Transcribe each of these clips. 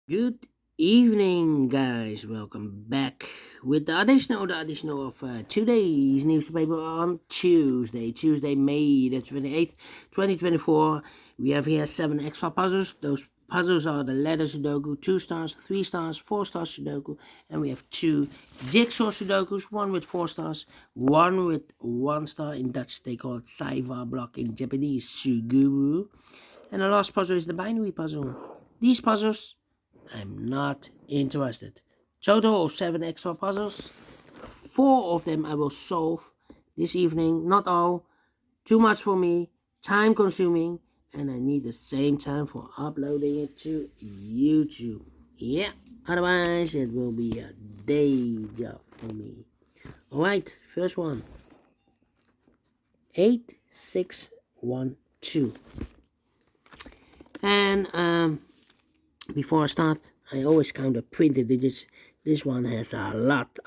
Good evening, guys. Welcome back with the additional of today's newspaper on Tuesday, May the 28th, 2024. We have here 7 extra puzzles. Those puzzles are the letter Sudoku, 2 stars, 3 stars, 4 stars Sudoku, and we have 2 jigsaw Sudokus, one with 4 stars, one with 1 star. In Dutch, they call it Saiva block, in Japanese, Suguru. And the last puzzle is the binary puzzle. These puzzles I'm not interested. Total of 7 extra puzzles. 4 of them I will solve this evening. Not all. Too much for me. Time consuming. And I need the same time for uploading it to YouTube. Yeah. Otherwise, it will be a day job for me. Alright. First one. 8612. And before I start, I always count the printed digits. This one has a lot,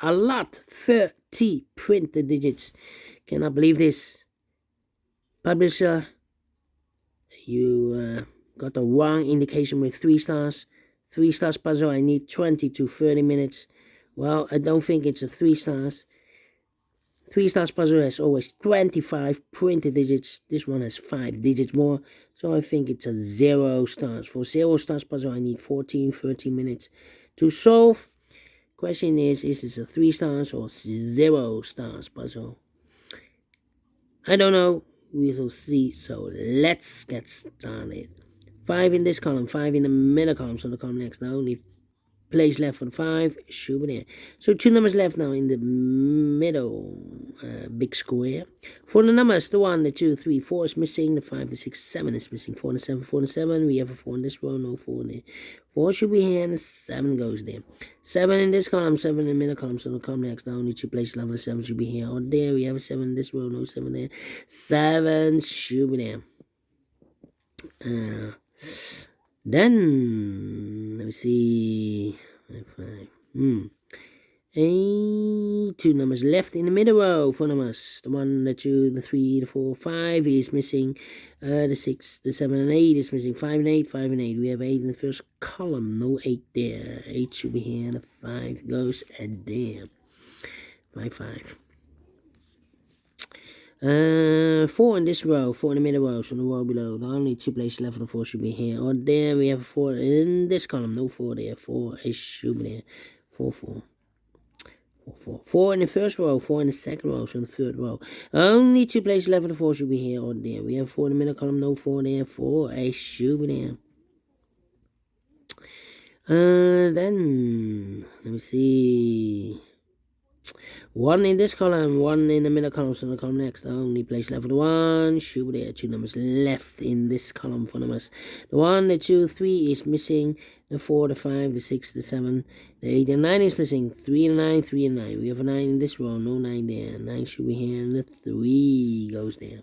30 printed digits. Cannot believe this. Publisher, you got the wrong indication with 3 stars. 3 stars puzzle, I need 20 to 30 minutes. Well, I don't think it's a 3 stars. 3 stars puzzle has always 25 printed digits. This one has 5 digits more. So I think it's a 0 stars. For 0 stars puzzle, I need 13 minutes to solve. Question is this a 3 stars or 0 stars puzzle? I don't know. We will see. So let's get started. 5 in this column, 5 in the middle column. So the column next. Now only place left for the 5 should be there. So 2 numbers left now in the middle big square. For the numbers, the 1, the 2, 3, 4 is missing. The 5, the 6, 7 is missing. 4 and 7, 4 and 7. We have a 4 in this row, no 4 there. 4 should be here and the 7 goes there. 7 in this column, 7 in the middle column. So the column next, now only 2 places left for the 7 should be here or there. We have a 7 in this row, no 7 there. 7 should be there. Then let me see. 5. 2 numbers left in the middle row. 4 numbers. The 1, the 2, the 3, the 4, 5 is missing. The 6, the 7, and 8 is missing. 5 and 8, 5 and 8. We have 8 in the first column. No 8 there. 8 should be here. The 5 goes there. 5, 5. 4 in this row, 4 in the middle row, so the row below. The only 2 places left for the 4 should be here or there. We have a 4 in this column, no 4 there. 4 is should be there. 4, 4. 4 in the first row, 4 in the second row, so the third row. Only 2 places left for the 4 should be here or there. We have 4 in the middle column, no 4 there. 4 is should be there. Then let me see. 1 in this column, 1 in the middle column, so the column next. The only place left for the 1 should be there. 2 numbers left in this column for numbers. The 1, the 2, 3 is missing. The 4, the 5, the 6, the 7, the 8, and 9 is missing. 3 and 9, 3 and 9. We have a 9 in this row, no 9 there. 9 should be here, and the 3 goes there.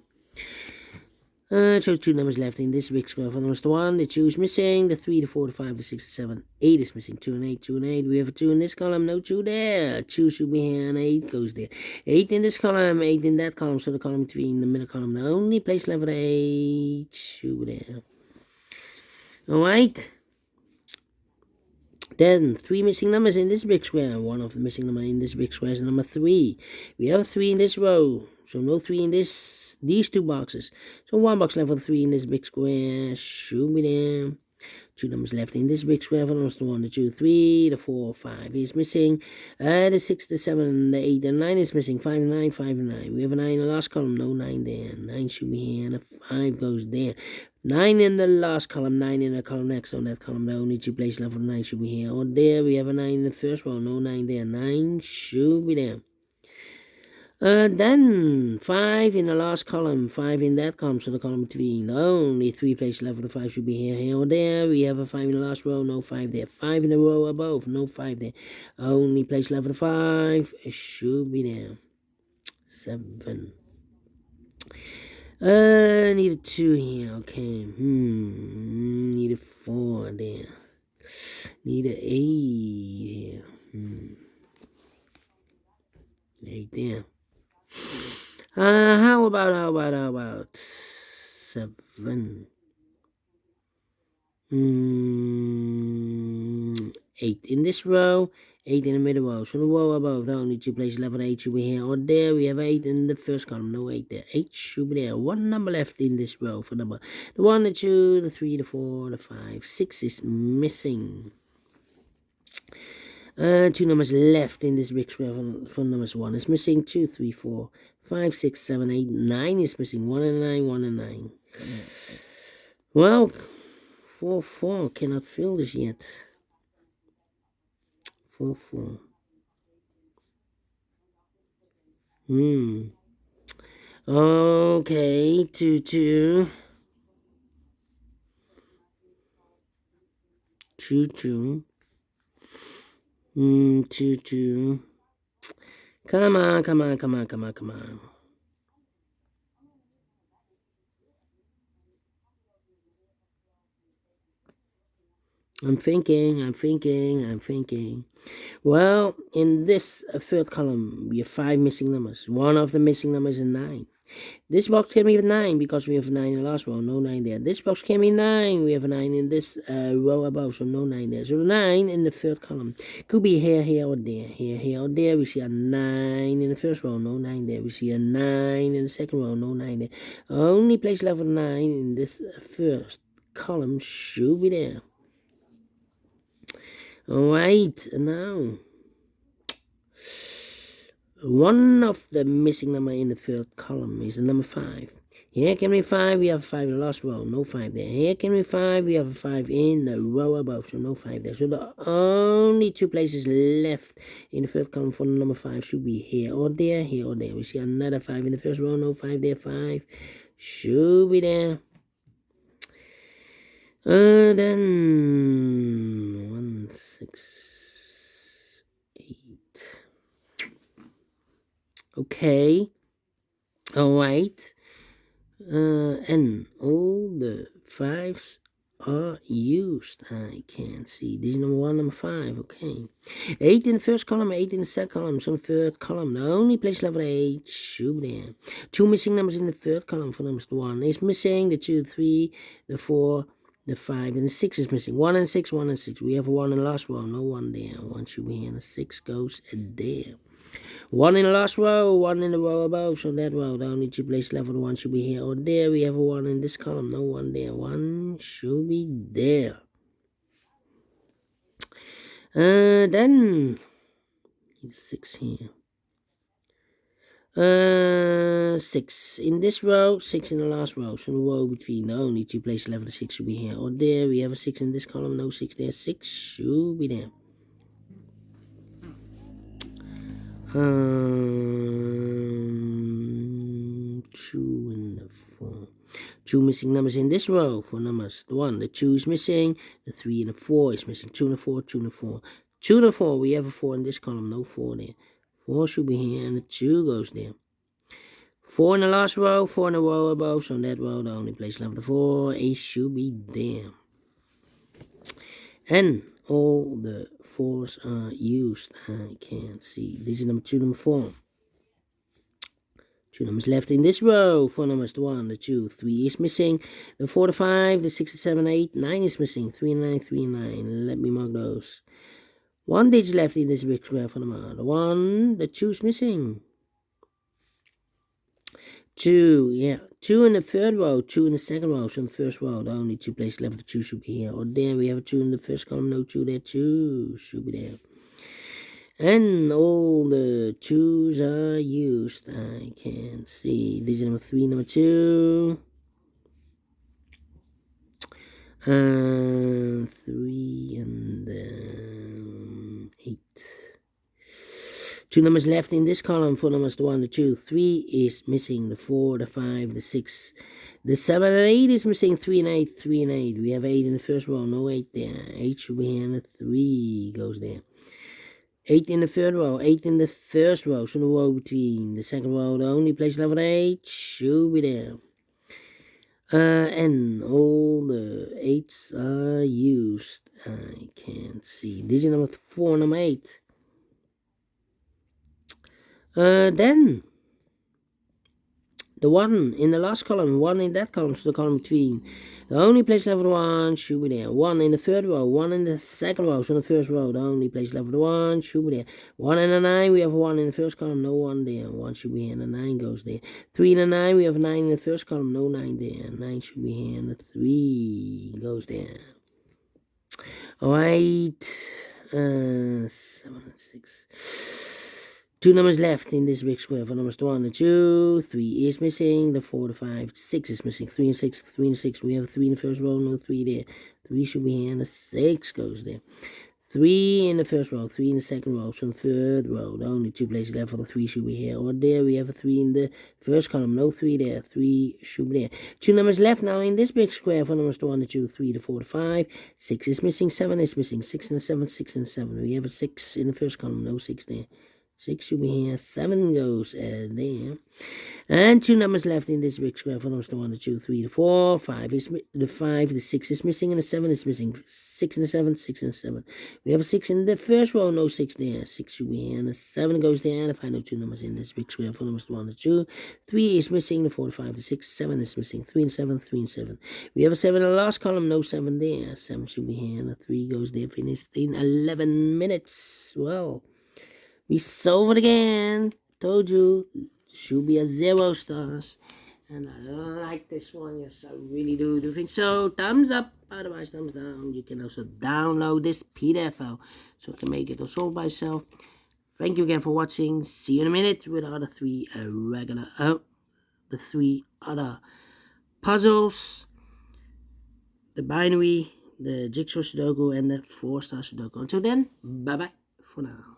So 2 numbers left in this big square. For numbers, the 1, the 2 is missing. The 3, the 4, the 5, the 6, the 7, 8 is missing. 2 and 8, 2 and 8. We have a 2 in this column, no 2 there. 2 should be here, and 8 goes there. 8 in this column, 8 in that column. So the column between the middle column, the only place left for the 8 should be there. Alright. Then 3 missing numbers in this big square. One of the missing numbers in this big square is number 3. We have a 3 in this row, so no 3 in these 2 boxes. So 1 box left for the 3 in this big square should be there. 2 numbers left in this big square. For numbers, the 1, the 2, 3, the 4, 5 is missing. The 6, the 7, the 8, and 9 is missing. 5 and 9, 5 and 9. We have a 9 in the last column, no 9 there. 9 should be here, and the 5 goes there. 9 in the last column, 9 in the column next. On that column, the only 2 places left for the 9 should be here or there. We have a 9 in the first row, no 9 there. 9 should be there. Then 5 in the last column, 5 in that column, so the column between. Only 3 places left for the 5 should be here or there. We have a 5 in the last row, no 5 there. 5 in the row above, no 5 there. Only place left for the 5 should be there. 7. Need a 2 here, okay. Need a 4 there. Need a 8 here. 8 there. How about 7? 8 in this row, 8 in the middle row. So the row above, the only 2 places left, 8 should be here or there. We have 8 in the first column, no 8 there. 8 should be there. One number left in this row for number. The 1, the 2, the 3, the 4, the 5, 6 is missing. 2 numbers left in this big square for numbers 1 is missing. 2, 3, 4, 5, 6, 7, 8, 9 is missing. 1 and 9, 1 and 9. Well, 4, 4 cannot fill this yet. 4, 4. Okay, 2, 2. 2, 2. 2, 2. Come on, come on, come on, come on, come on. I'm thinking. Well, in this third column, we have 5 missing numbers. One of the missing numbers is 9. This box can be 9 because we have 9 in the last row, no 9 there. This box can be 9, we have a 9 in this row above, so no 9 there. So 9 in the third column could be here, here, or there. Here, here, or there. We see a 9 in the first row, no 9 there. We see a 9 in the second row, no 9 there. Only place left with 9 in this first column should be there. Alright, now one of the missing number in the third column is the number 5. Here can be 5, we have 5 in the last row, no 5 there. Here can be 5, we have a 5 in the row above, so no 5 there. So the only 2 places left in the third column for the number 5 should be here or there, here or there. We see another 5 in the first row, no 5 there, 5 should be there. Then 1, 6, 8. Okay. Alright. And all the 5s are used. I can't see. This is number 1, number 5. Okay. 8 in the first column, 8 in the second column, so the third column. The only place left with 8 should be there. 2 missing numbers in the third column for numbers 1 is missing. The 2, 3, the 4, the 5, and the 6 is missing. 1 and 6, 1 and 6. We have a 1 in the last row, no 1 there. 1 should be here, and the 6 goes there. 1 in the last row, 1 in the row above, so that row, the only 2 places left for the 1 should be here or there. We have a 1 in this column, no 1 there. 1 should be there. Then 6 here. 6 in this row, 6 in the last row. So the row between the only 2 places left, the 6 should be here or there. We have a 6 in this column, no 6 there. 6 should be there. 2 and the 4. 2 missing numbers in this row for numbers. The 1, the 2 is missing. The 3 and the 4 is missing. 2 and the 4, 2 and the 4. 2 and the 4, we have a 4 in this column, no 4 there. 4 should be here, and the 2 goes there. 4 in the last row, 4 in the row above, so that row, the only place left the 4, 8 should be there. And all the 4s are used. I can't see. This is number 2, number 4. 2 numbers left in this row. 4 numbers, the 1, the 2, 3 is missing. The 4, the 5, the 6, the 7, 8, 9 is missing. 3 and 9, 3 and 9. Let me mark those. 1 digit left in this big square for the 1, the 2 is missing. 2, yeah. 2 in the third row, 2 in the second row. So in the first row, the only 2 places left, the 2 should be here or there. We have a 2 in the first column, no 2 there, 2 should be there. And all the 2s are used. I can't see. This is number 3, number 2. 3 and 8. 2 numbers left in this column. 4 numbers, the 1, the 2, 3 is missing. The 4, the 5, the 6, the 7 and 8 is missing. 3 and 8, 3 and 8. We have 8 in the first row, no 8 there. 8 should be here, and the 3 goes there. 8 in the third row, 8 in the first row, so the row between the second row, the only place left with 8 should be there. And all the 8s are used. I can't see. Digit number 4, number 8. Then the 1 in the last column, 1 in that column, so the column between The only place left with 1 should be there. 1 in the third row, 1 in the second row. So in the first row, the only place left with 1 should be there. 1 in the 9, we have 1 in the first column, no 1 there. 1 should be here, and the 9 goes there. 3 in the 9, we have 9 in the first column, no 9 there. 9 should be here, and the 3 goes there. Alright, 7 and 6. 2 numbers left in this big square. For numbers 1 and 2, 3 is missing. The 4, the 5, 6 is missing. 3 and 6, 3 and 6. We have a 3 in the first row, no 3 there. 3 should be here, and the 6 goes there. 3 in the first row, 3 in the second row, so in the third row, the only 2 places left for the 3 should be here or there. We have a 3 in the first column, no 3 there, 3 should be there. 2 numbers left now in this big square for numbers 1 and 2, 3, the 4, the 5, 6 is missing, 7 is missing, 6 and the 7, 6 and 7. We have a 6 in the first column, no 6 there. 6 should be here, 7 goes there. And 2 numbers left in this big square for numbers 1, the 2, 3, the 4, 5 is the 5, the 6 is missing, and the 7 is missing. 6 and the 7, 6 and 7. We have a 6 in the first row, no 6 there. 6 should be here, and the 7 goes there. And the final 2 numbers in this big square for numbers 1, the 2, 3 is missing, the 4, the 5, the 6, 7 is missing. 3 and 7, 3 and 7. We have a 7 in the last column, no 7 there. 7 should be here, and the 3 goes there. Finished in 11 minutes. Well, we solved it again. Told you, should be a 0 stars. And I like this one. Yes, I really do think so. Thumbs up, otherwise thumbs down. You can also download this PDF file so you can make it or solve by yourself. Thank you again for watching. See you in a minute with the other 3 the 3 other puzzles, the binary, the jigsaw Sudoku, and the 4-star Sudoku. Until then, bye bye for now.